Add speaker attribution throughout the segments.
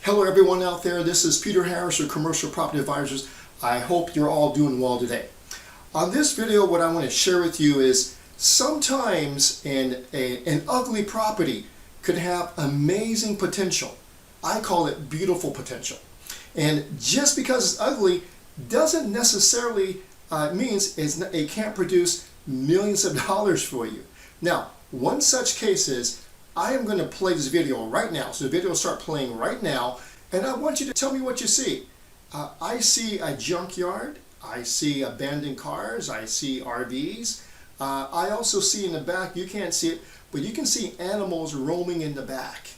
Speaker 1: Hello everyone out there, this is Peter Harris of Commercial Property Advisors. I hope you're all doing well today. On this video, what I want to share with you is sometimes an ugly property could have amazing potential. I call it beautiful potential. And just because it's ugly doesn't necessarily means it can't produce millions of dollars for you. Now, one such case is I am going to play this video right now. So the video will start playing right now, and I want you to tell me what you see. I see a junkyard, I see abandoned cars, I see RVs. I also see in the back, you can't see it, but you can see animals roaming in the back.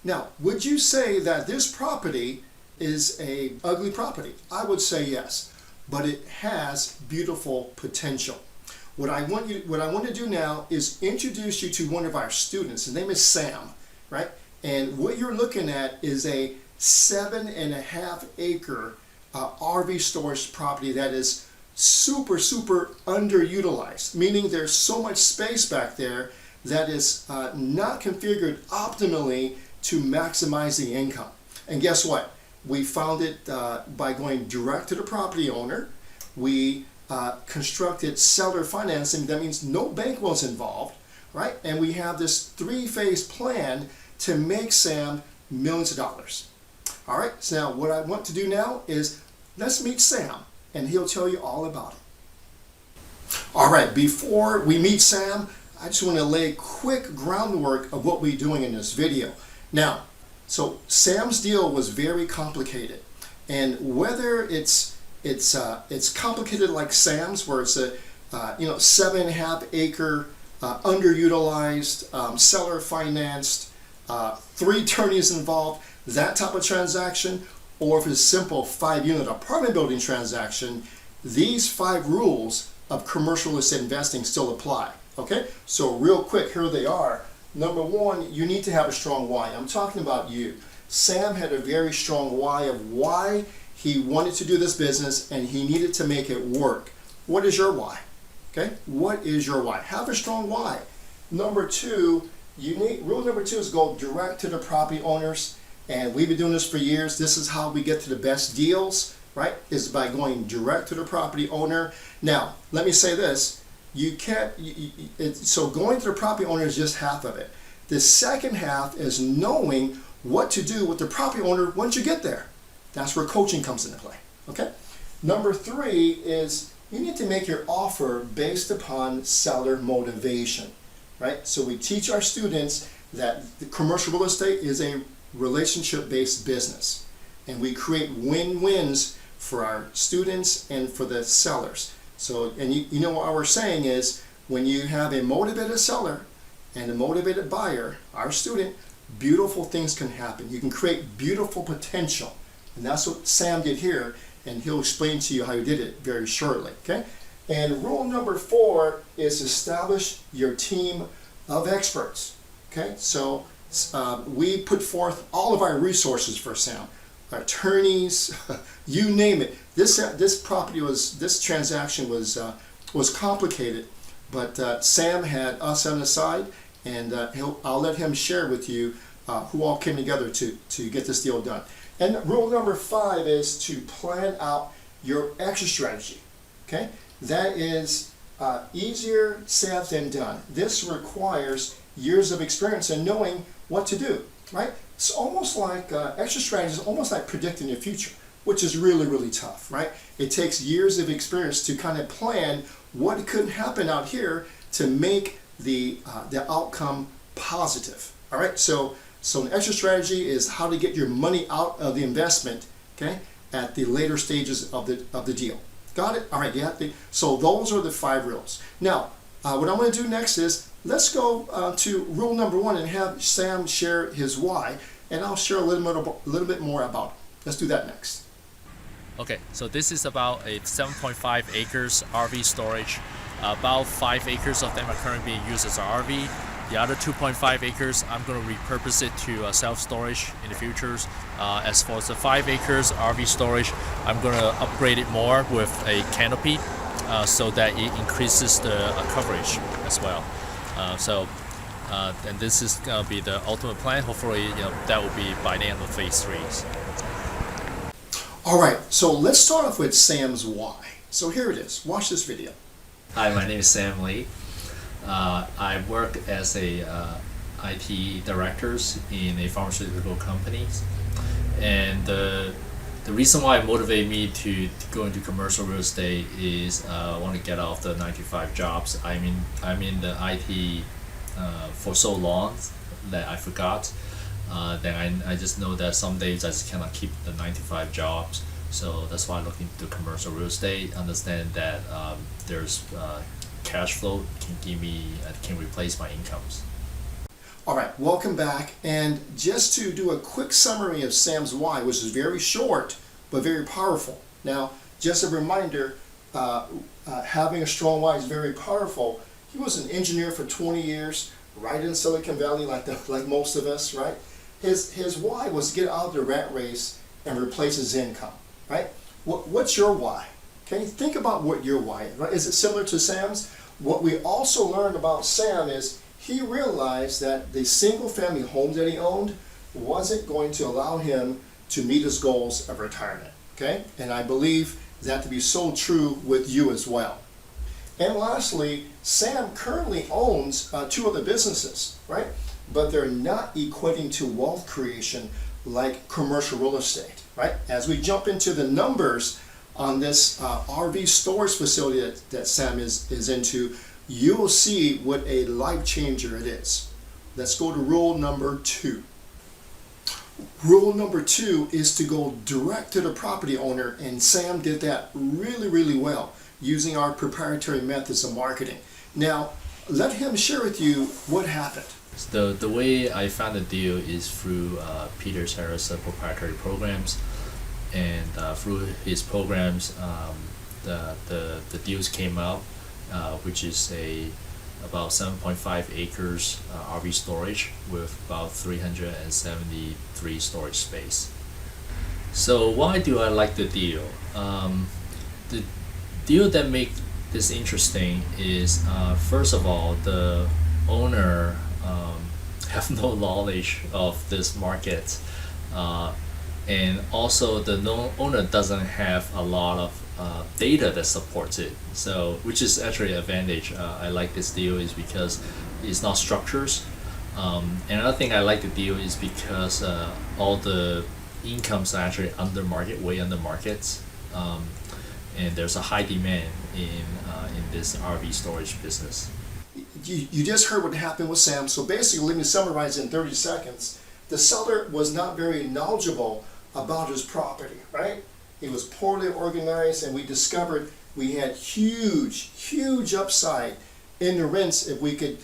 Speaker 1: Now, would you say that this property is an ugly property? I would say yes, but it has beautiful potential. What I want to do now is introduce you to one of our students. His name is Sam, right? And what you're looking at is a 7.5 acre RV storage property that is super underutilized, meaning there's so much space back there that is not configured optimally to maximize the income. And guess what? We found it by going direct to the property owner. We constructed seller financing. That means no bank was involved, right? And we have this 3-phase plan to make Sam millions of dollars. All right, so now what I want to do now is let's meet Sam and he'll tell you all about it. All right, before we meet Sam, I just want to lay quick groundwork of what we're doing in this video. Now, so Sam's deal was very complicated, and whether it's complicated like Sam's, where it's a 7.5 acre underutilized seller financed, 3 attorneys involved, that type of transaction, or if it's simple 5-unit apartment building transaction, these 5 rules of commercial real estate investing still apply. Okay, so real quick, here they are. Number 1, you need to have a strong why. I'm talking about you. Sam had a very strong why of why he wanted to do this business and he needed to make it work. What is your why? Okay, what is your why? Have a strong why. Number 2, rule number 2 is go direct to the property owners. And we've been doing this for years. This is how we get to the best deals, right? Is by going direct to the property owner. Now, let me say this. So going to the property owner is just half of it. The second half is knowing what to do with the property owner once you get there. That's where coaching comes into play, okay? Number 3 is you need to make your offer based upon seller motivation, right? So we teach our students that the commercial real estate is a relationship-based business, and we create win-wins for our students and for the sellers. So, and you know what we're saying is when you have a motivated seller and a motivated buyer, our student, beautiful things can happen. You can create beautiful potential. And that's what Sam did here, and he'll explain to you how he did it very shortly, okay? And rule number 4 is establish your team of experts, okay? So we put forth all of our resources for Sam, our attorneys, you name it. This transaction was complicated, but Sam had us on the side, and I'll let him share with you who all came together to get this deal done. And rule number 5 is to plan out your exit strategy. Okay, that is easier said than done. This requires years of experience and knowing what to do. Right? It's almost like exit strategy is almost like predicting the future, which is really tough. Right? It takes years of experience to kind of plan what could happen out here to make the outcome positive. All right, so an exit strategy is how to get your money out of the investment, okay, at the later stages of the deal. Got it? All right, yeah. So those are the 5 rules. Now, what I'm going to do next is let's go to rule number 1 and have Sam share his why, and I'll share a little bit more about it. Let's do that next.
Speaker 2: Okay, so this is about a 7.5 acres RV storage. About 5 acres of them are currently being used as an RV. The other 2.5 acres, I'm going to repurpose it to self-storage in the future. As for the 5 acres RV storage, I'm going to upgrade it more with a canopy so that it increases the coverage as well. So and this is gonna be the ultimate plan. Hopefully, that will be by the end of phase 3.
Speaker 1: All right, so let's start off with Sam's why. So here it is. Watch this video.
Speaker 2: Hi, my name is Sam Lee. I work as a IT director in a pharmaceutical company, and the reason why it motivated me to go into commercial real estate is I want to get off the 9-to-5 jobs. I'm in the IT for so long that I forgot. Then I just know that some days I just cannot keep the 9-to-5 jobs. So that's why I look into commercial real estate. Understand that there's cash flow can replace my incomes.
Speaker 1: All right, welcome back. And just to do a quick summary of Sam's why, which is very short but very powerful. Now, just a reminder, having a strong why is very powerful. He was an engineer for 20 years, right in Silicon Valley, like most of us, right? His why was to get out of the rat race and replace his income, right? What's your why? Okay, think about what your why is, right? Is it similar to Sam's? What we also learned about Sam is he realized that the single family home that he owned wasn't going to allow him to meet his goals of retirement, okay? And I believe that to be so true with you as well. And lastly, Sam currently owns 2 other businesses, right? But they're not equating to wealth creation like commercial real estate, right? As we jump into the numbers on this RV storage facility that Sam is into, you will see what a life changer it is. Let's go to rule number 2. Rule number 2 is to go direct to the property owner, and Sam did that really, really well using our proprietary methods of marketing. Now, let him share with you what happened.
Speaker 2: The way I found the deal is through Peter Harris' proprietary programs, and through his programs, the deals came out, which is about 7.5 acres RV storage with about 373 storage space. So why do I like the deal? The deal that makes this interesting is first of all, the owner have no knowledge of this market, and also the owner doesn't have a lot of data that supports it. So, which is actually an advantage. I like this deal is because it's not structures. Another thing I like the deal is because all the incomes are actually under market, way under market, and there's a high demand in this RV storage business.
Speaker 1: You just heard what happened with Sam. So basically, let me summarize in 30 seconds. The seller was not very knowledgeable about his property, right? It was poorly organized, and we discovered we had huge upside in the rents if we could,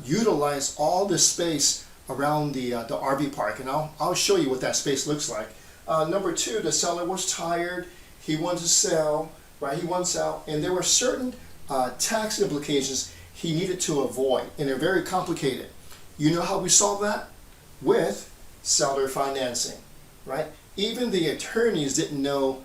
Speaker 1: utilize all the space around the RV park. And I'll show you what that space looks like. Number 2, the seller was tired. He wanted to sell, right? He wants out, and there were certain tax implications he needed to avoid, and they're very complicated. You know how we solve that? With seller financing, right? Even the attorneys didn't know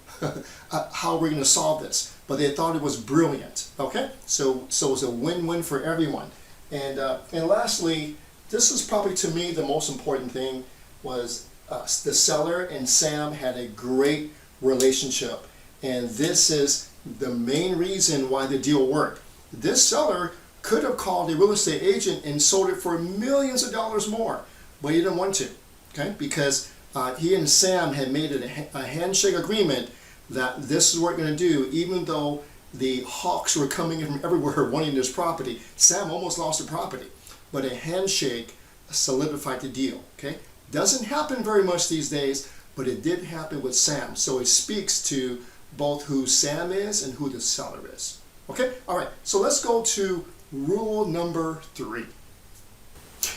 Speaker 1: how we're going to solve this, but they thought it was brilliant. Okay, so it's a win-win for everyone. And lastly, this is probably to me the most important thing was the seller and Sam had a great relationship, and this is the main reason why the deal worked. This seller could have called a real estate agent and sold it for millions of dollars more, but he didn't want to, okay? Because he and Sam had made it a handshake agreement that this is what we're going to do, even though the hawks were coming in from everywhere wanting this property. Sam almost lost the property, but a handshake solidified the deal, okay? Doesn't happen very much these days, but it did happen with Sam. So it speaks to both who Sam is and who the seller is. Okay, all right, so let's go to rule number 3.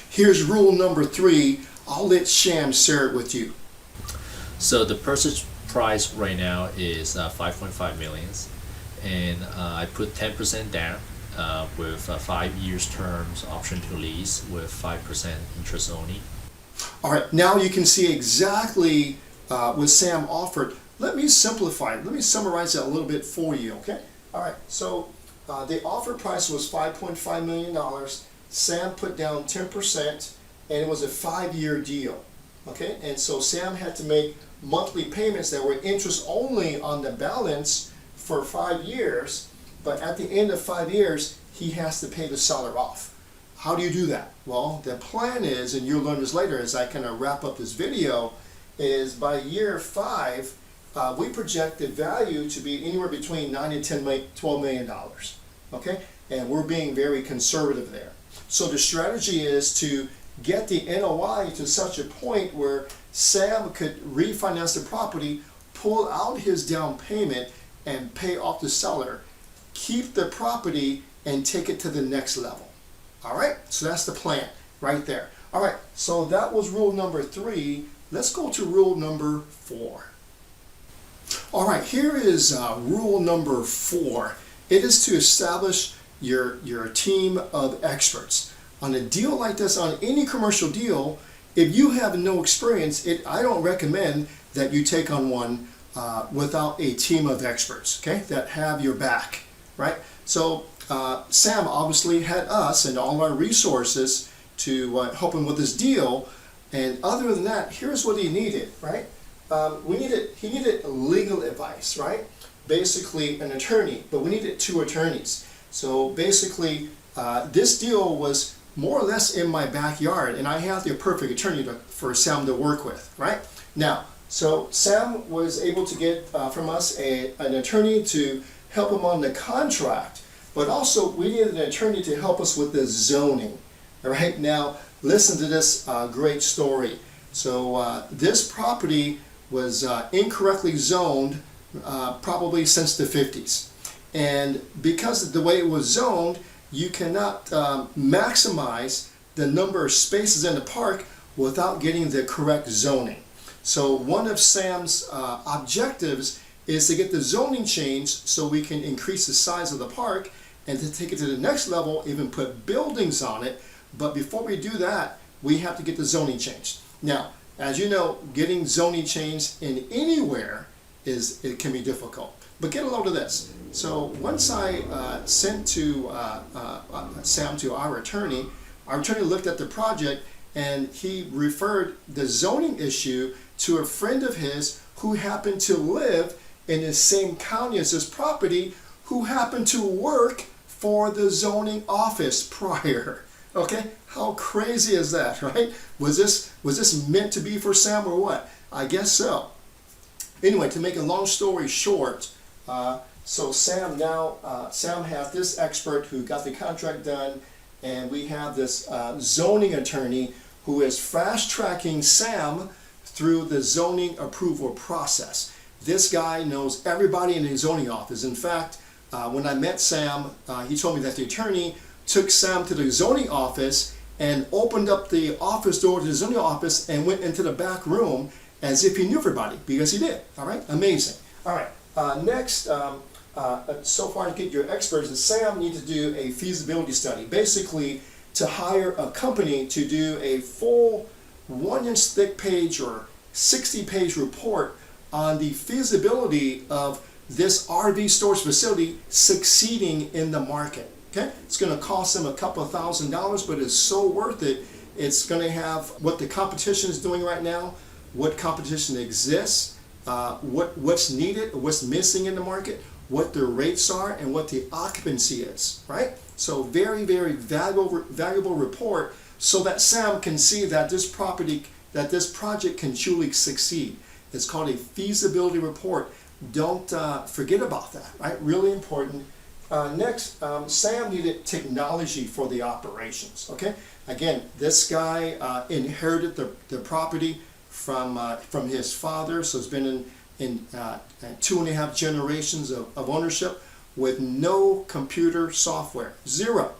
Speaker 1: Here's rule number 3. I'll let Sham share it with you.
Speaker 2: So the purchase price right now is 5.5 million, and I put 10% down with 5 years terms, option to lease with 5% interest only.
Speaker 1: All right, now you can see exactly what Sam offered. Let me simplify it. Let me summarize that a little bit for you, okay? All right, so the offer price was $5.5 million. Sam put down 10%, and it was a 5-year deal. Okay, and so Sam had to make monthly payments that were interest only on the balance for 5 years, but at the end of 5 years, he has to pay the seller off. How do you do that? Well, the plan is, and you'll learn this later as I kind of wrap up this video, is by year 5, we project the value to be anywhere between $9 and $12 million. Okay, and we're being very conservative there. So the strategy is to get the NOI to such a point where Sam could refinance the property, pull out his down payment, and pay off the seller, keep the property, and take it to the next level. All right, so that's the plan right there. All right, so that was rule number 3. Let's go to rule number 4. All right, here is rule number 4. It is to establish your team of experts. On a deal like this, on any commercial deal, if you have no experience, I don't recommend that you take on one without a team of experts, okay, that have your back, right? So Sam obviously had us and all our resources to help him with this deal, and other than that, here's what he needed, right? He needed legal advice, right? Basically an attorney, but we needed 2 attorneys. So basically, this deal was more or less in my backyard, and I have the perfect attorney for Sam to work with, right? Now, so Sam was able to get from us an attorney to help him on the contract, but also we needed an attorney to help us with the zoning. All right, now listen to this great story. So this property was incorrectly zoned probably since the 50s. And because of the way it was zoned, you cannot maximize the number of spaces in the park without getting the correct zoning. So one of Sam's objectives is to get the zoning changed so we can increase the size of the park and to take it to the next level, even put buildings on it. But before we do that, we have to get the zoning changed. Now, as you know, getting zoning changed in anywhere it can be difficult. But get a load of this. So once I sent to Sam to our attorney looked at the project and he referred the zoning issue to a friend of his who happened to live in the same county as this property, who happened to work for the zoning office prior. Okay, how crazy is that, right? Was this meant to be for Sam or what? I guess so. Anyway, to make a long story short, so Sam has this expert who got the contract done, and we have this zoning attorney who is fast-tracking Sam through the zoning approval process. This guy knows everybody in the zoning office. In fact, when I met Sam, he told me that the attorney took Sam to the zoning office and opened up the office door to the zoning office and went into the back room as if he knew everybody, because he did. All right, amazing. All right, next, so far to get your experts, Sam needs to do a feasibility study, basically to hire a company to do a full 1-inch thick page or 60-page report on the feasibility of this RV storage facility succeeding in the market. Okay, it's going to cost them a couple of $1,000s, but it's so worth it. It's going to have what the competition is doing right now, what competition exists, what's needed, what's missing in the market, what the rates are, and what the occupancy is, right? So very, very valuable report so that Sam can see that this project can truly succeed. It's called a feasibility report. Don't forget about that, right? Really important. Next, Sam needed technology for the operations, okay? Again, this guy inherited the property from his father, so it's been in 2.5 generations of ownership with no computer software, 0.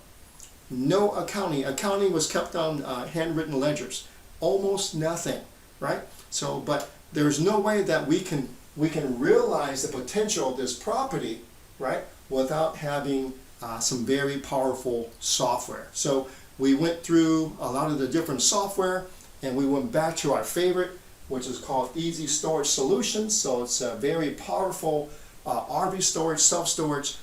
Speaker 1: No accounting. Accounting was kept on handwritten ledgers, almost nothing, right? So, but there's no way that we can realize the potential of this property, right, without having some very powerful software. So we went through a lot of the different software, and we went back to our favorite, which is called Easy Storage Solutions. So it's a very powerful RV storage, self-storage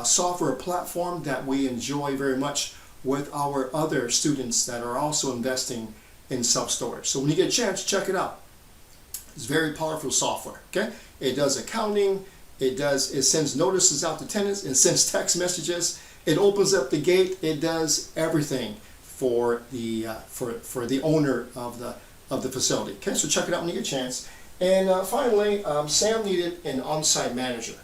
Speaker 1: software platform that we enjoy very much with our other students that are also investing in self-storage. So when you get a chance, check it out. It's very powerful software. Okay, it does accounting, it sends notices out to tenants, it sends text messages, it opens up the gate, it does everything for the owner of the facility. Okay, so check it out when you get a chance. And finally, Sam needed an on-site manager,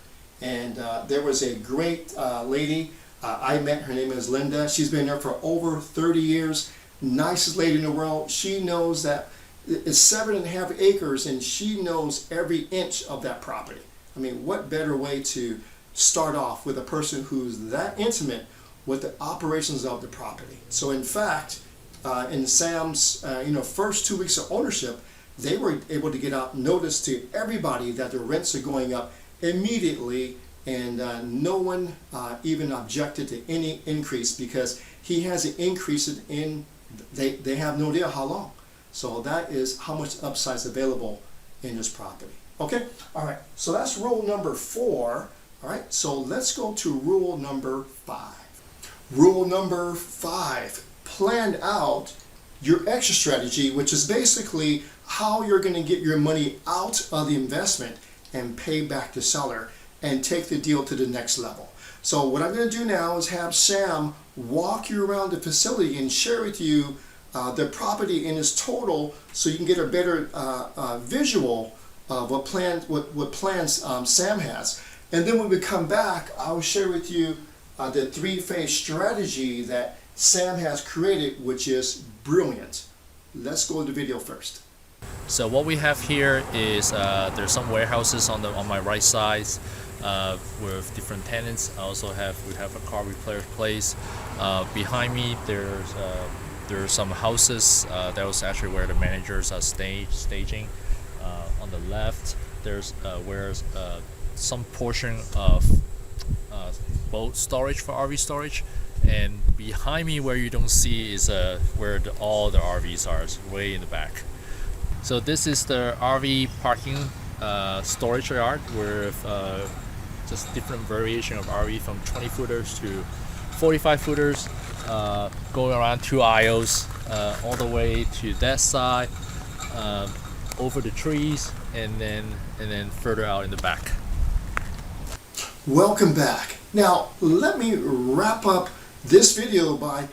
Speaker 1: and there was a great lady I met. Her name is Linda. She's been there for over 30 years. Nicest lady in the world. She knows that it's 7.5 acres, and she knows every inch of that property. I mean, what better way to start off with a person who's that intimate with the operations of the property? So in fact, in Sam's first 2 weeks of ownership, they were able to get out notice to everybody that the rents are going up immediately, and no one even objected to any increase, because he has an increase in, they have no idea how long. So that is how much upside is available in this property. Okay, all right, so that's rule number 4. All right, so let's go to rule number 5. Rule number 5, plan out your exit strategy, which is basically how you're going to get your money out of the investment and pay back the seller and take the deal to the next level. So what I'm going to do now is have Sam walk you around the facility and share with you the property in its total, so you can get a better visual of what plans Sam has. And then when we come back, I'll share with you the 3-phase strategy that Sam has created, which is brilliant. Let's go to the video first.
Speaker 2: So what we have here is there's some warehouses on my right side with different tenants. We have a car repair place. Behind me there's some houses. That was actually where the managers are staging. On the left there's where some portion of boat storage for RV storage. And behind me, where you don't see, is where all the RVs are, way in the back. So this is the RV parking storage yard with just different variation of RV from 20 footers to 45 footers, going around 2 aisles all the way to that side, over the trees, and then further out in the back.
Speaker 1: Welcome back. Now let me wrap up this video by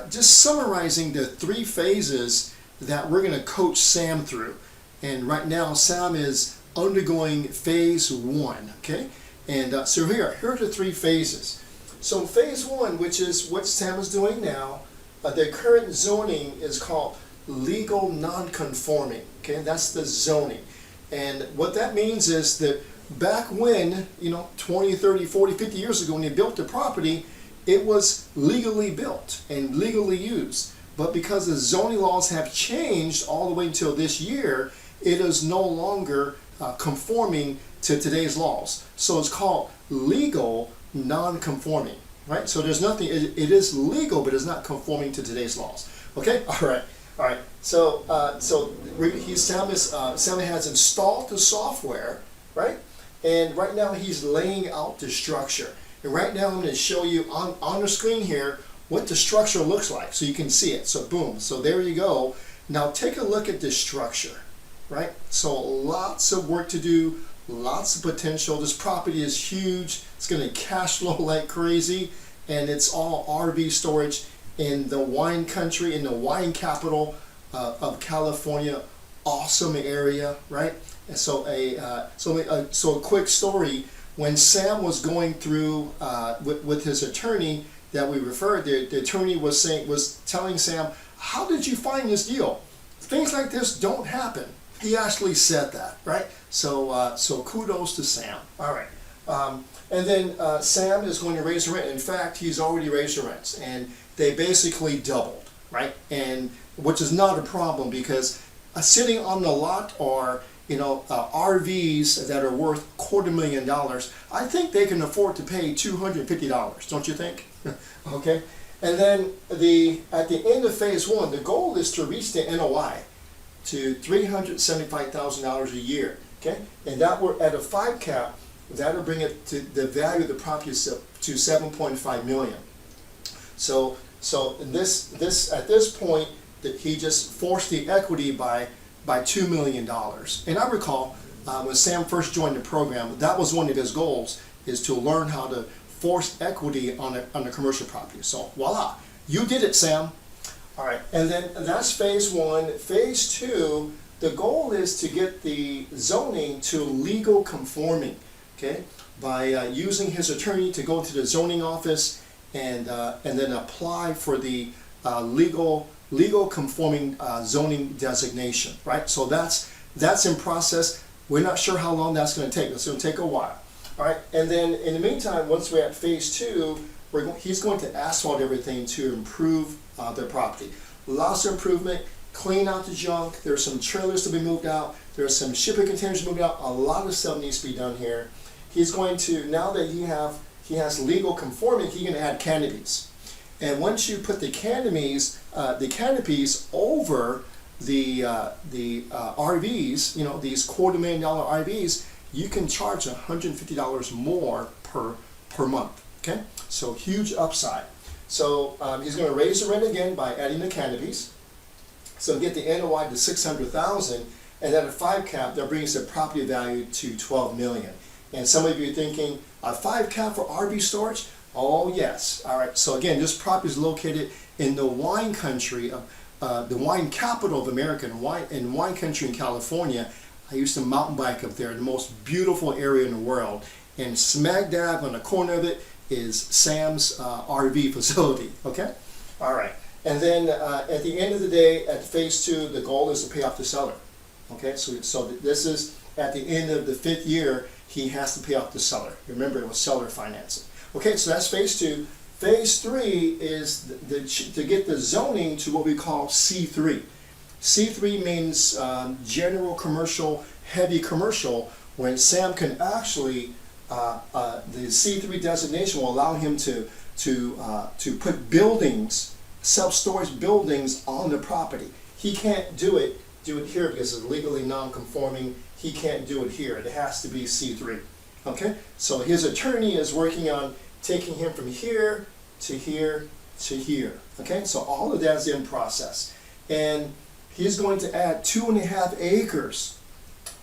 Speaker 1: just summarizing the 3 phases that we're going to coach Sam through. And right now Sam is undergoing phase 1. Okay, and so here are the 3 phases. So phase 1, which is what Sam is doing now, the current zoning is called legal non-conforming. Okay, that's the zoning. And what that means is that back when, 20, 30, 40, 50 years ago, when they built the property, it was legally built and legally used. But because the zoning laws have changed all the way until this year, it is no longer conforming to today's laws. So it's called legal non-conforming, right? So there's nothing, it is legal, but it's not conforming to today's laws. Okay, all right. So Sam has installed the software, right? And right now he's laying out the structure. And right now I'm going to show you on the screen here what the structure looks like, so you can see it. So boom, so there you go. Now take a look at this structure, right? So lots of work to do, lots of potential. This property is huge. It's going to cash flow like crazy, and it's all RV storage in the wine country, in the wine capital of California. Awesome area, right? And so a quick story. When Sam was going through with his attorney that we referred, the attorney was telling Sam, how did you find this deal? Things like this don't happen. He actually said that, right? So kudos to Sam. All right. And then Sam is going to raise the rent. In fact, he's already raised the rents, and they basically doubled, right? And which is not a problem, because sitting on the lot are RVs that are worth $250,000. I think they can afford to pay $250, don't you think? Okay. And then at the end of phase 1, the goal is to reach the NOI to $375,000 a year. Okay, and that we're at a 5 cap. That'll bring it to the value of the property to $7.5 million. So So at this point, that he just forced the equity by $2 million. And I recall when Sam first joined the program, that was one of his goals, is to learn how to force equity on a commercial property. So voila, you did it, Sam. All right, and then that's phase one. Phase two, the goal is to get the zoning to legal conforming, okay, by using his attorney to go to the zoning office and then apply for the legal conforming zoning designation, right? So that's in process. We're not sure how long that's going to take. It's going to take a while. All right, and then in the meantime, once we're at phase two, he's going to asphalt everything to improve their property. Lots of improvement, clean out the junk. There's some trailers to be moved out. There's some shipping containers moved out. A lot of stuff needs to be done here. He's going to, now that he has legal conforming, he's going to add canopies. And once you put the canopies over the RVs, you know, these $250,000 RVs, you can charge $150 more per month. Okay, so huge upside. So he's going to raise the rent again by adding the canopies. So get the NOI to $600,000, and at a 5 cap, that brings the property value to $12 million. And some of you are thinking, a 5 cap for RV storage? Oh yes. All right. So again, this property is located in the wine country, the wine capital of America, in wine country in California. I used to mountain bike up there, the most beautiful area in the world. And smack dab on the corner of it is Sam's RV facility. Okay. All right. And then at the end of the day, at phase two, the goal is to pay off the seller. Okay. So this is at the end of the 5th year, he has to pay off the seller. Remember, it was seller financing. Okay, so that's phase two. Phase three is to get the zoning to what we call C3. C3 means general commercial, heavy commercial, when Sam can actually, the C3 designation will allow him to put buildings, self-storage buildings on the property. He can't do it here because it's legally non-conforming. He can't do it here. It has to be C3. Okay, so his attorney is working on taking him from here to here to here. Okay, so all of that is in process. And he's going to add 2.5 acres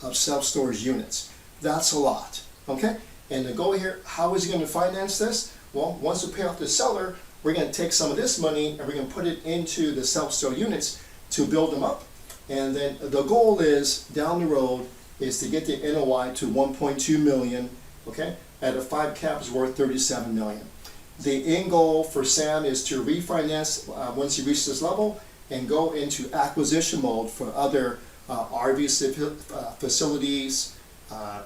Speaker 1: of self-storage units. That's a lot. Okay, and to go here, how is he going to finance this? Well, once we pay off the seller, we're going to take some of this money and we're going to put it into the self-storage units to build them up. And then the goal is, down the road, is to get the NOI to 1.2 million, okay? At a 5 cap is worth 37 million. The end goal for Sam is to refinance once he reaches this level and go into acquisition mode for other RV facilities, a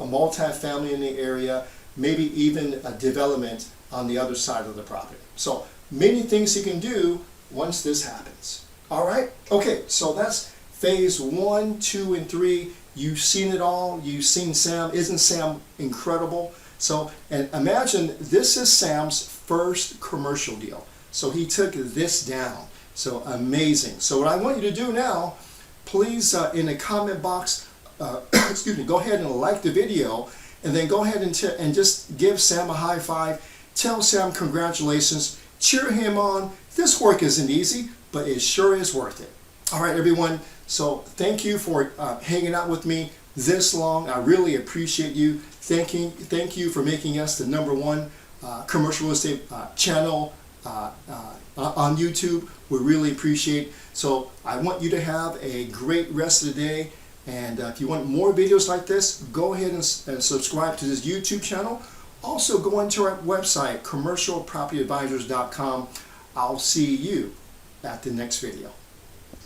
Speaker 1: multi-family in the area, maybe even a development on the other side of the property. So many things he can do once this happens. All right? Okay, so that's phase 1, 2, and 3. You've seen it all. You've seen Sam. Isn't Sam incredible? So, and imagine this is Sam's first commercial deal. So he took this down. So amazing. So what I want you to do now, please in the comment box, excuse me, go ahead and like the video, and then go ahead and just give Sam a high five. Tell Sam congratulations. Cheer him on. This work isn't easy, but it sure is worth it. All right, everyone. So thank you for hanging out with me this long. I really appreciate you. Thank you for making us the #1 commercial real estate channel on YouTube. We really appreciate. So I want you to have a great rest of the day. And if you want more videos like this, go ahead and subscribe to this YouTube channel. Also go into our website, commercialpropertyadvisors.com. I'll see you at the next video.